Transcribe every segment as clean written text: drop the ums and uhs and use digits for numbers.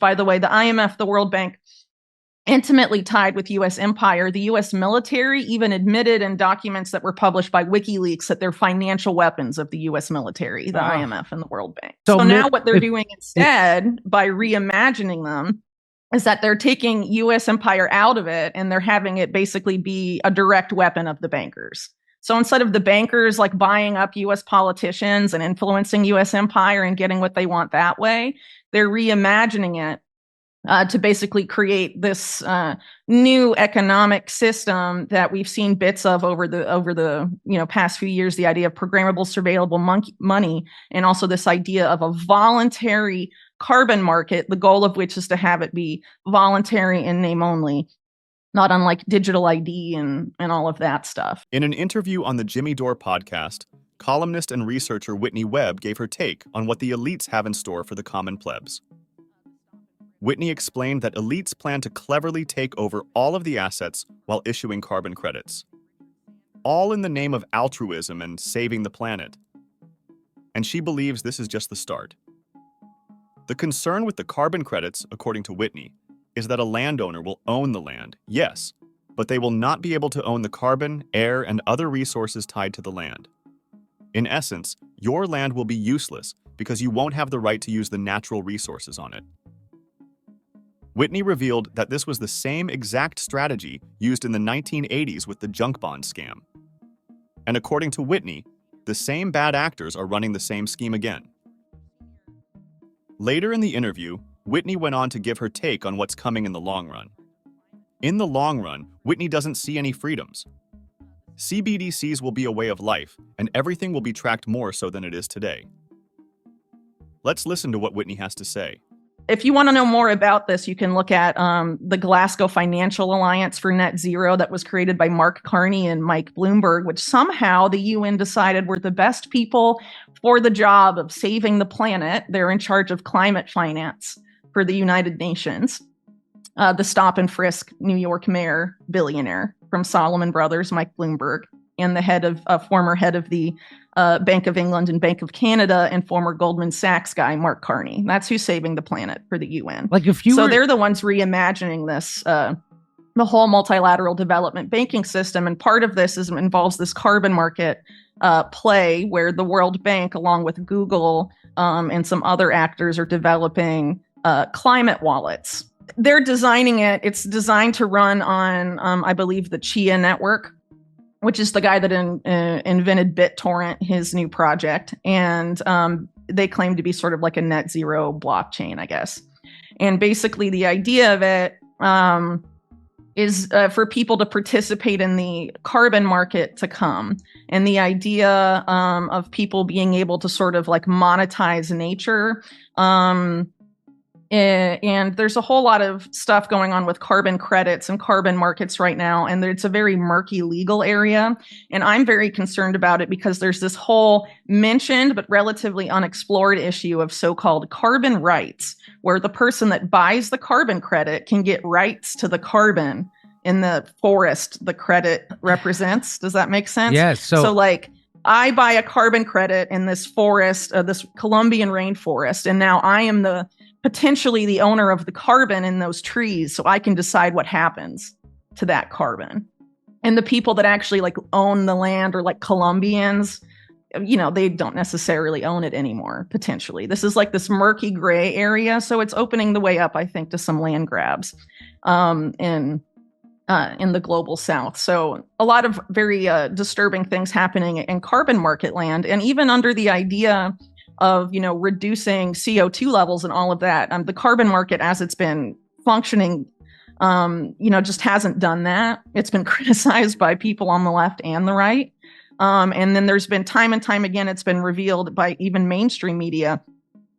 by the way, the IMF, the World Bank, intimately tied with U.S. empire. The U.S. military even admitted in documents that were published by WikiLeaks that they're financial weapons of the U.S. military, the IMF and the World Bank. So now what they're doing instead, by reimagining them, is that they're taking U.S. empire out of it and they're having it basically be a direct weapon of the bankers. So instead of the bankers like buying up U.S. politicians and influencing U.S. empire and getting what they want that way, they're reimagining it to basically create this new economic system that we've seen bits of over the past few years. The idea of programmable, surveillable money, and also this idea of a voluntary carbon market. The goal of which is to have it be voluntary in name only, not unlike digital ID and all of that stuff. In an interview on the Jimmy Dore podcast, columnist and researcher Whitney Webb gave her take on what the elites have in store for the common plebs. Whitney explained that elites plan to cleverly take over all of the assets while issuing carbon credits, all in the name of altruism and saving the planet. And she believes this is just the start. The concern with the carbon credits, according to Whitney, is that a landowner will own the land, yes, but they will not be able to own the carbon, air, and other resources tied to the land. In essence, your land will be useless because you won't have the right to use the natural resources on it. Whitney revealed that this was the same exact strategy used in the 1980s with the junk bond scam. And according to Whitney, the same bad actors are running the same scheme again. Later in the interview, Whitney went on to give her take on what's coming in the long run. In the long run, Whitney doesn't see any freedoms. CBDCs will be a way of life, and everything will be tracked more so than it is today. Let's listen to what Whitney has to say. If you want to know more about this, you can look at the Glasgow Financial Alliance for Net Zero that was created by Mark Carney and Mike Bloomberg, which somehow the UN decided were the best people for the job of saving the planet. They're in charge of climate finance for the United Nations. The stop and frisk New York mayor billionaire from Salomon Brothers, Mike Bloomberg, and the former head of the Bank of England and Bank of Canada and former Goldman Sachs guy, Mark Carney. That's who's saving the planet for the UN. They're the ones reimagining this, the whole multilateral development banking system. And part of this involves this carbon market play where the World Bank, along with Google and some other actors, are developing climate wallets. They're designing it. It's designed to run on, I believe, the Chia network, which is the guy that invented BitTorrent, his new project. And they claim to be sort of like a net zero blockchain, I guess. And basically the idea of it is for people to participate in the carbon market to come. And the idea of people being able to sort of like monetize nature. And there's a whole lot of stuff going on with carbon credits and carbon markets right now. And it's a very murky legal area. And I'm very concerned about it because there's this whole mentioned but relatively unexplored issue of so-called carbon rights, where the person that buys the carbon credit can get rights to the carbon in the forest the credit represents. Does that make sense? Yes. So like, I buy a carbon credit in this forest, this Colombian rainforest, and now I am potentially the owner of the carbon in those trees, so I can decide what happens to that carbon. And the people that actually like own the land are like Colombians, they don't necessarily own it anymore, potentially. This is like this murky gray area, so it's opening the way up, I think, to some land grabs in the global south. So a lot of very disturbing things happening in carbon market land, and even under the idea of, reducing CO2 levels and all of that. The carbon market, as it's been functioning, just hasn't done that. It's been criticized by people on the left and the right. And then there's been time and time again, it's been revealed by even mainstream media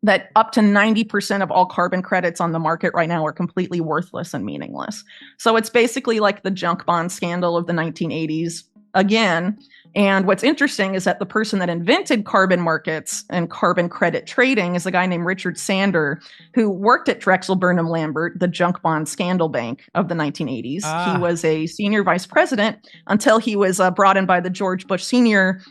that up to 90% of all carbon credits on the market right now are completely worthless and meaningless. So it's basically like the junk bond scandal of the 1980s again. And what's interesting is that the person that invented carbon markets and carbon credit trading is a guy named Richard Sander, who worked at Drexel Burnham Lambert, the junk bond scandal bank of the 1980s. He was a senior vice president until he was brought in by the George Bush Sr.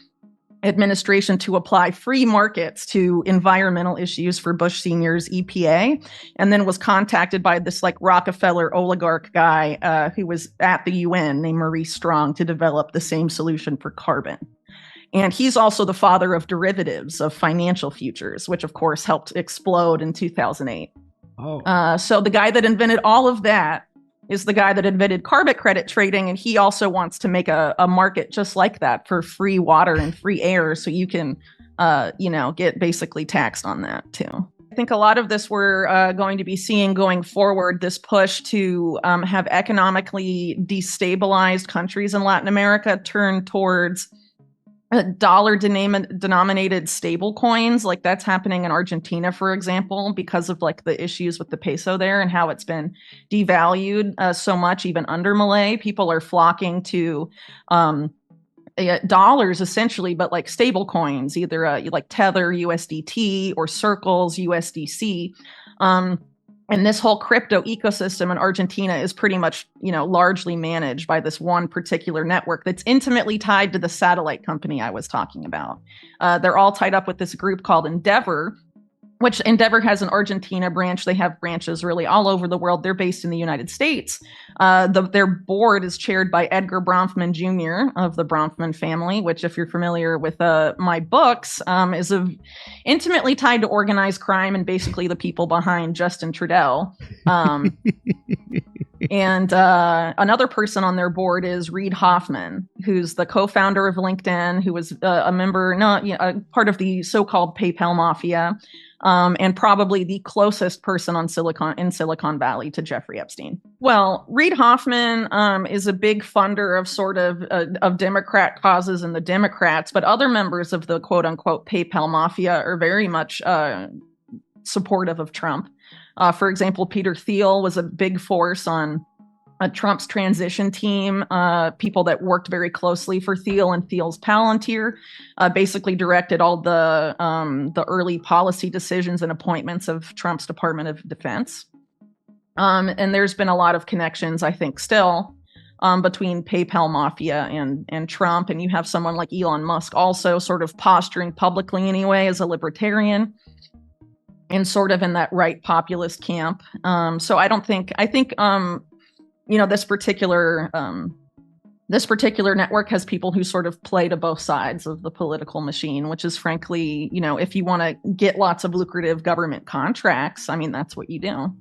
administration to apply free markets to environmental issues for Bush Senior's EPA, and then was contacted by this like Rockefeller oligarch guy who was at the UN named Maurice Strong to develop the same solution for carbon. And he's also the father of derivatives of financial futures, which of course helped explode in 2008. So the guy that invented all of that is the guy that invented carbon credit trading, and he also wants to make a market just like that for free water and free air, so you can, get basically taxed on that too. I think a lot of this we're going to be seeing going forward, this push to have economically destabilized countries in Latin America turn towards dollar-denominated stable coins. Like that's happening in Argentina, for example, because of like the issues with the peso there and how it's been devalued so much, even under Milei. People are flocking to dollars essentially, but like stable coins, either like Tether, USDT, or Circles, USDC. And this whole crypto ecosystem in Argentina is pretty much, largely managed by this one particular network that's intimately tied to the satellite company I was talking about. They're all tied up with this group called Endeavor, which Endeavor has an Argentina branch. They have branches really all over the world. They're based in the United States. Their board is chaired by Edgar Bronfman Jr. of the Bronfman family, which, if you're familiar with my books, is intimately tied to organized crime and basically the people behind Justin Trudeau. And another person on their board is Reid Hoffman, who's the co-founder of LinkedIn, who was a member, part of the so-called PayPal mafia. And probably the closest person in Silicon Valley to Jeffrey Epstein. Well, Reid Hoffman is a big funder of Democrat causes and the Democrats, but other members of the quote unquote PayPal mafia are very much supportive of Trump. For example, Peter Thiel was a big force on Trump's transition team. People that worked very closely for Thiel and Thiel's Palantir basically directed all the early policy decisions and appointments of Trump's Department of Defense. And there's been a lot of connections, I think, still between PayPal mafia and Trump. And you have someone like Elon Musk also sort of posturing publicly anyway as a libertarian and sort of in that right populist camp. So I think this particular network has people who sort of play to both sides of the political machine, which is frankly, if you want to get lots of lucrative government contracts, I mean, that's what you do.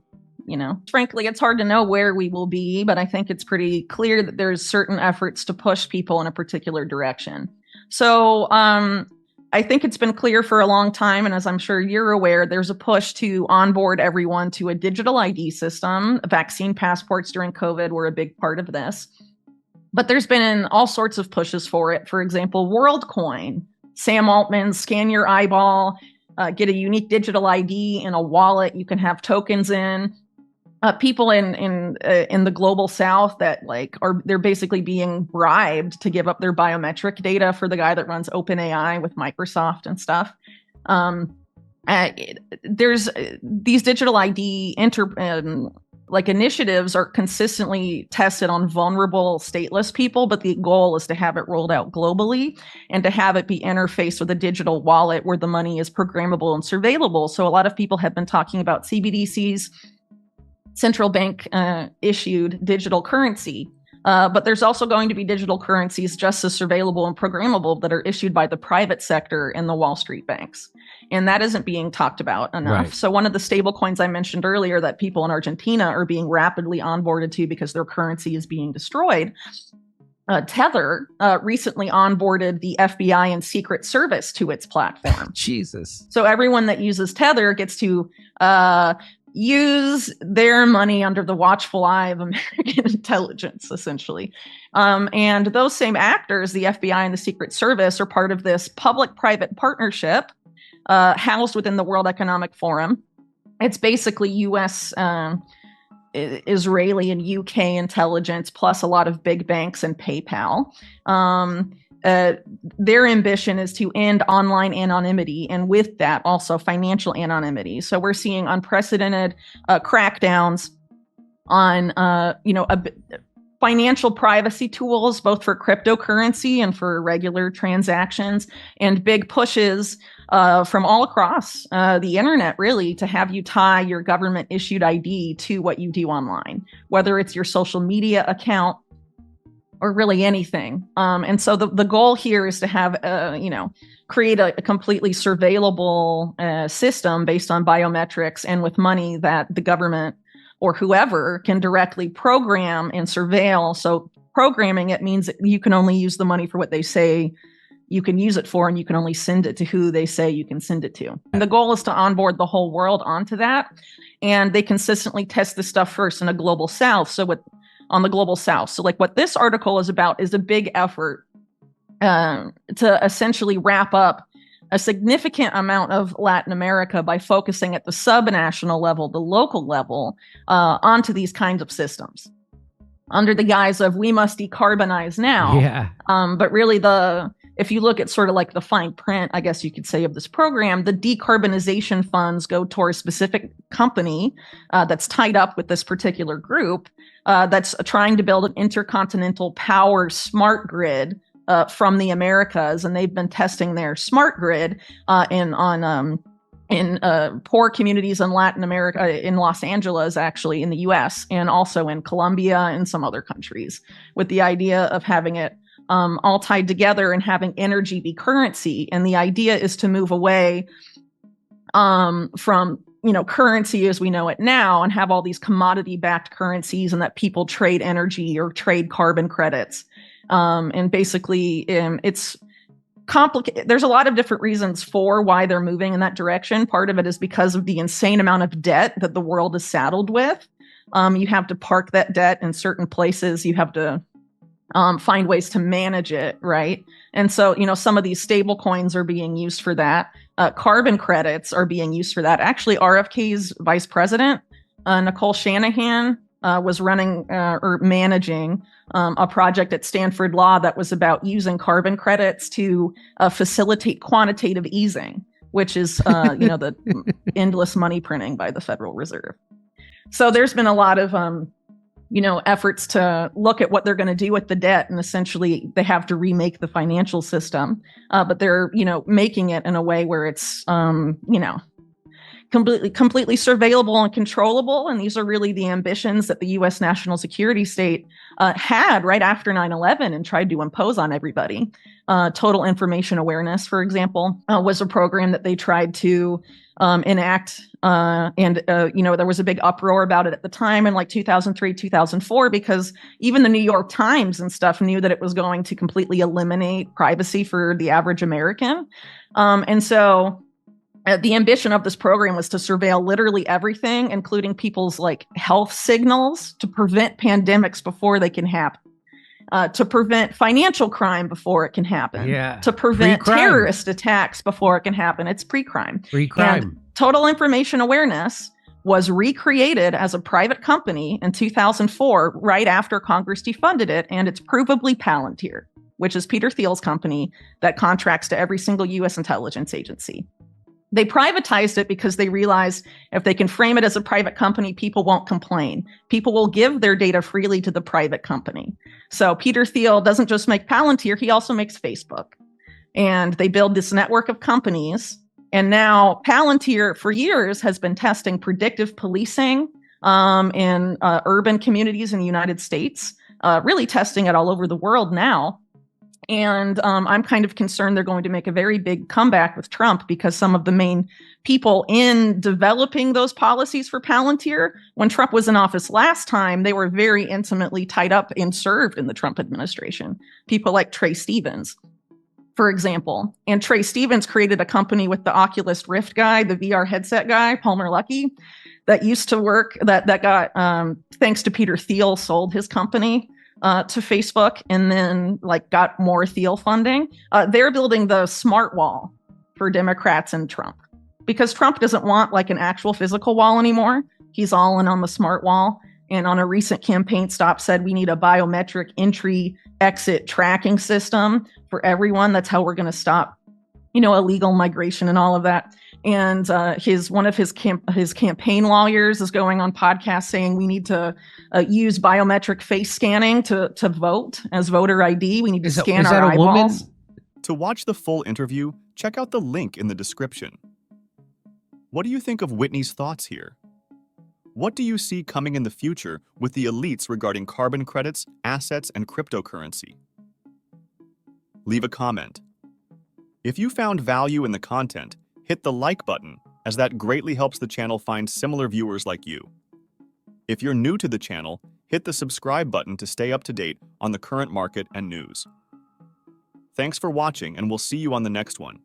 Frankly, it's hard to know where we will be, but I think it's pretty clear that there's certain efforts to push people in a particular direction. So I think it's been clear for a long time, and as I'm sure you're aware, there's a push to onboard everyone to a digital ID system. Vaccine passports during COVID were a big part of this. But there's been all sorts of pushes for it. For example, Worldcoin, Sam Altman, scan your eyeball, get a unique digital ID in a wallet you can have tokens in. People in the global South that they're basically being bribed to give up their biometric data for the guy that runs OpenAI with Microsoft and stuff. There's these digital ID initiatives are consistently tested on vulnerable stateless people, but the goal is to have it rolled out globally and to have it be interfaced with a digital wallet where the money is programmable and surveillable. So a lot of people have been talking about CBDCs, central bank issued digital currency. But there's also going to be digital currencies just as surveillable and programmable that are issued by the private sector and the Wall Street banks. And that isn't being talked about enough. Right. So one of the stable coins I mentioned earlier that people in Argentina are being rapidly onboarded to because their currency is being destroyed, Tether recently onboarded the FBI and Secret Service to its platform. Jesus. So everyone that uses Tether gets to use their money under the watchful eye of American intelligence, essentially. And those same actors, the FBI and the Secret Service, are part of this public-private partnership housed within the World Economic Forum. It's basically U.S., Israeli, and UK intelligence, plus a lot of big banks and PayPal. Their ambition is to end online anonymity, and with that, also financial anonymity. So we're seeing unprecedented crackdowns on, financial privacy tools, both for cryptocurrency and for regular transactions, and big pushes from all across the internet, really, to have you tie your government issued ID to what you do online, whether it's your social media account or really anything. And so the goal here is to have, create a completely surveillable system based on biometrics and with money that the government or whoever can directly program and surveil. So programming, it means that you can only use the money for what they say you can use it for, and you can only send it to who they say you can send it to. And the goal is to onboard the whole world onto that. And they consistently test this stuff first in a global south. On the global south. So like what this article is about is a big effort to essentially wrap up a significant amount of Latin America by focusing at the subnational level, the local level, onto these kinds of systems under the guise of we must decarbonize now. Yeah. But really if you look at sort of like the fine print, I guess you could say, of this program, the decarbonization funds go toward a specific company that's tied up with this particular group that's trying to build an intercontinental power smart grid from the Americas, and they've been testing their smart grid in poor communities in Latin America, in Los Angeles, actually, in the U.S., and also in Colombia and some other countries, with the idea of having it all tied together and having energy be currency. And the idea is to move away from currency as we know it now, and have all these commodity-backed currencies, and that people trade energy or trade carbon credits. And basically, it's complicated. There's a lot of different reasons for why they're moving in that direction. Part of it is because of the insane amount of debt that the world is saddled with. You have to park that debt in certain places. You have to find ways to manage it, right? And so, some of these stable coins are being used for that. Carbon credits are being used for that. Actually, RFK's vice president, Nicole Shanahan, was running or managing a project at Stanford Law that was about using carbon credits to facilitate quantitative easing, which is, the endless money printing by the Federal Reserve. So there's been a lot of, efforts to look at what they're going to do with the debt. And essentially, they have to remake the financial system. But they're, making it in a way where it's, completely surveillable and controllable. And these are really the ambitions that the U.S. national security state had right after 9/11 and tried to impose on everybody. Total information awareness, for example, was a program that they tried to enact. And there was a big uproar about it at the time in like 2003, 2004, because even the New York Times and stuff knew that it was going to completely eliminate privacy for the average American. And so the ambition of this program was to surveil literally everything, including people's like health signals, to prevent pandemics before they can happen, to prevent financial crime before it can happen, to prevent terrorist attacks before it can happen. It's pre-crime. And total information awareness was recreated as a private company in 2004, right after Congress defunded it. And it's provably Palantir, which is Peter Thiel's company that contracts to every single U.S. intelligence agency. They privatized it because they realized if they can frame it as a private company, people won't complain. People will give their data freely to the private company. So Peter Thiel doesn't just make Palantir, he also makes Facebook. And they build this network of companies. And now Palantir, for years, has been testing predictive policing in urban communities in the United States, really testing it all over the world now. And I'm kind of concerned they're going to make a very big comeback with Trump, because some of the main people in developing those policies for Palantir, when Trump was in office last time, they were very intimately tied up and served in the Trump administration. People like Trey Stevens, for example. And Trey Stevens created a company with the Oculus Rift guy, the VR headset guy, Palmer Luckey, that used to work, that got, thanks to Peter Thiel, sold his company to Facebook, and then got more Thiel funding. They're building the smart wall for Democrats and Trump, because Trump doesn't want an actual physical wall anymore. He's all in on the smart wall. And on a recent campaign stop said we need a biometric entry exit tracking system for everyone. That's how we're going to stop, illegal migration and all of that. And one of his campaign lawyers is going on podcasts saying we need to use biometric face scanning to vote as voter ID. We need to scan our eyeballs. To watch the full interview, check out the link in the description. What do you think of Whitney's thoughts here? What do you see coming in the future with the elites regarding carbon credits, assets, and cryptocurrency? Leave a comment. If you found value in the content, hit the like button, as that greatly helps the channel find similar viewers like you. If you're new to the channel, hit the subscribe button to stay up to date on the current market and news. Thanks for watching, and we'll see you on the next one.